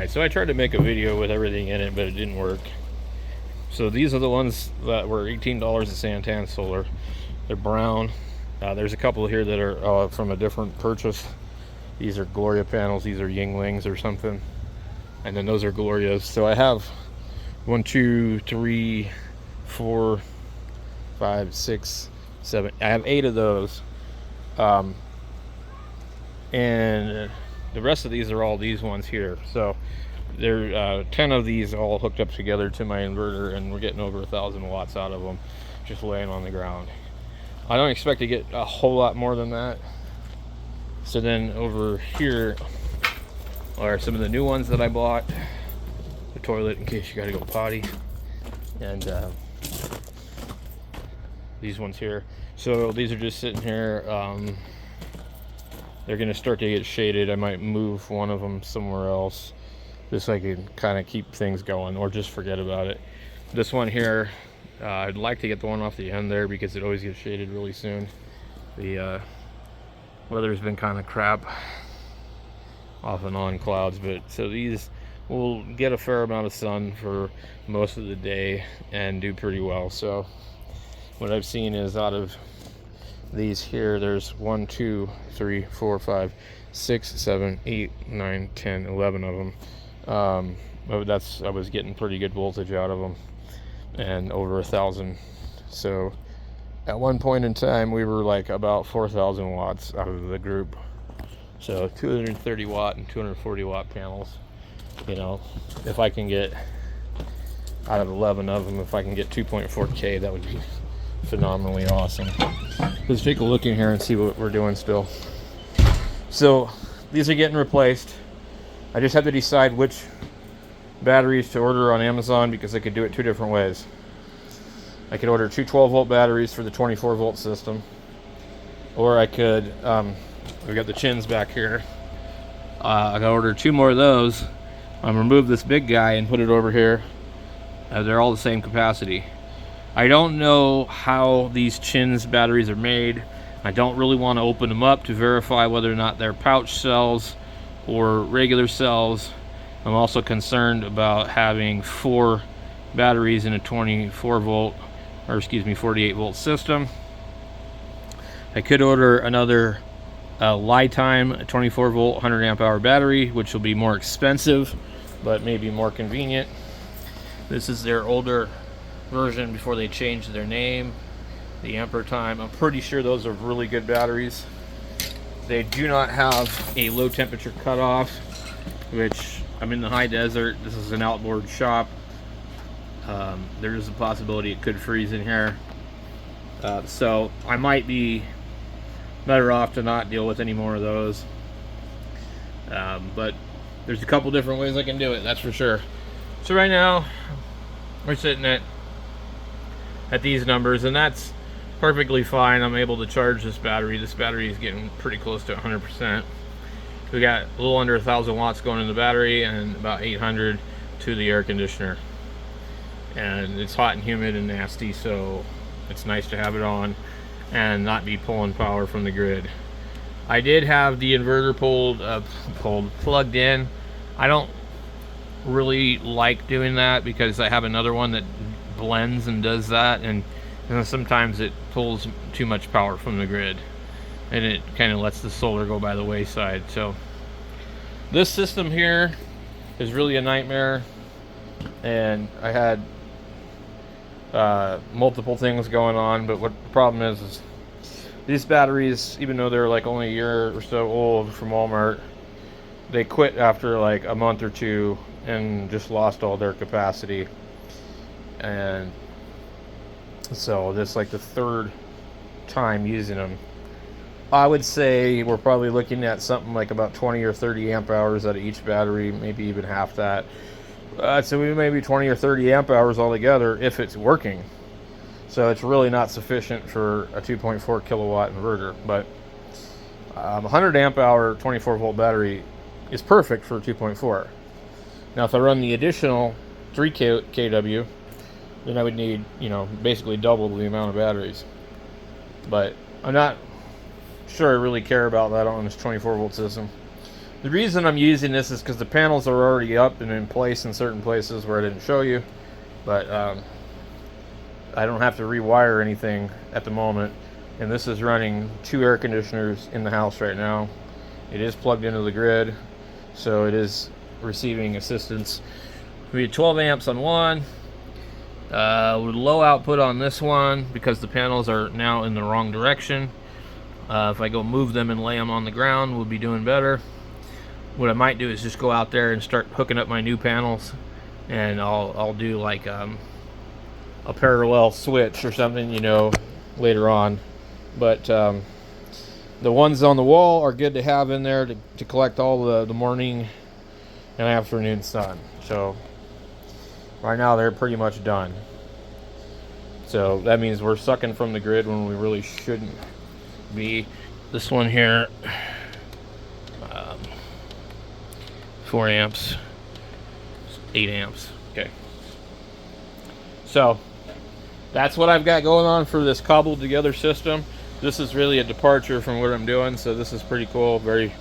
Alright, so I tried to make a video with everything in it, but it didn't work. So these are the ones that were $18 at Santan Solar. They're brown. There's a couple here that are from a different purchase. These are Gloria panels. These are Yinglings or something. And then those are Glorias. So I have 1, 2, 3, 4, 5, 6, 7. I have 8 of those. And the rest of these are all these ones here. So there are 10 of these all hooked up together to my inverter, and we're getting over 1,000 watts out of them just laying on the ground. I don't expect to get a whole lot more than that. So then over here are some of the new ones that I bought. The toilet in case you gotta go potty. And these ones here. So these are just sitting here. They're gonna start to get shaded. I might move one of them somewhere else just so I can kind of keep things going, or just forget about it. This one here, I'd like to get the one off the end there because it always gets shaded really soon. The weather's been kind of crap, off and on clouds, but so these will get a fair amount of sun for most of the day and do pretty well. So what I've seen is out of these here, there's 1, 2, 3, 4, 5, 6, 7, 8, 9, 10, 11 of them. I was getting pretty good voltage out of them, and over 1,000. So at one point in time we were like about 4,000 watts out of the group. So 230 watt and 240 watt panels. You know, if I can get out of 11 of them, if I can get 2.4K, that would be phenomenally awesome. Let's take a look in here and see what we're doing still. So these are getting replaced. I just have to decide which batteries to order on Amazon because I could do it 2 different ways. I could order 2 12-volt batteries for the 24-volt system, or I could, we got the chins back here. I could order 2 more of those, remove this big guy and put it over here. They're all the same capacity. I don't know how these chins batteries are made. I don't really want to open them up to verify whether or not they're pouch cells or regular cells. I'm also concerned about having 4 batteries in a 48 volt system. I could order another Lifetime 24 volt 100 amp hour battery, which will be more expensive but maybe more convenient. This is their older version before they changed their name. The Ampere Time, I'm pretty sure those are really good batteries. They do not have a low temperature cutoff, which I'm in the high desert. This is an outboard shop. There is a possibility it could freeze in here. So I might be better off to not deal with any more of those. But there's a couple different ways I can do it, that's for sure. So right now we're sitting at these numbers, and that's perfectly fine. I'm able to charge this battery. This battery is getting pretty close to 100%. We got a little under 1,000 watts going in the battery and about 800 to the air conditioner. And it's hot and humid and nasty, so it's nice to have it on and not be pulling power from the grid. I did have the inverter plugged in. I don't really like doing that because I have another one that blends and does that, and sometimes it pulls too much power from the grid and it kind of lets the solar go by the wayside. So this system here is really a nightmare, and I had multiple things going on, but what the problem is these batteries, even though they're like only a year or so old from Walmart, they quit after like a month or 2 and just lost all their capacity. And so this is like the 3rd time using them. I would say we're probably looking at something like about 20 or 30 amp hours out of each battery, maybe even half that. So we may be 20 or 30 amp hours altogether if it's working. So it's really not sufficient for a 2.4 kilowatt inverter, but 100 amp hour 24 volt battery is perfect for 2.4. Now if I run the additional 3 kW, then I would need, basically double the amount of batteries. But I'm not sure I really care about that on this 24 volt system. The reason I'm using this is because the panels are already up and in place in certain places where I didn't show you, but I don't have to rewire anything at the moment. And this is running 2 air conditioners in the house right now. It is plugged into the grid, so it is receiving assistance. We had 12 amps on one, with low output on this one because the panels are now in the wrong direction. If I go move them and lay them on the ground, we'll be doing better. What I might do is just go out there and start hooking up my new panels, and I'll do like a parallel switch or something, you know, later on. But the ones on the wall are good to have in there to collect all the morning and afternoon sun. So right now they're pretty much done. So that means we're sucking from the grid when we really shouldn't be. This one here, 4 amps, 8 amps. Okay. So that's what I've got going on for this cobbled together system. This is really a departure from what I'm doing, so this is pretty cool. Very,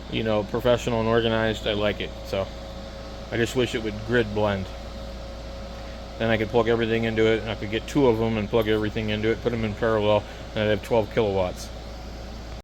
you know, professional and organized. I like it. So I just wish it would grid blend. Then I could plug everything into it, and I could get 2 of them and plug everything into it, put them in parallel, and I'd have 12 kilowatts.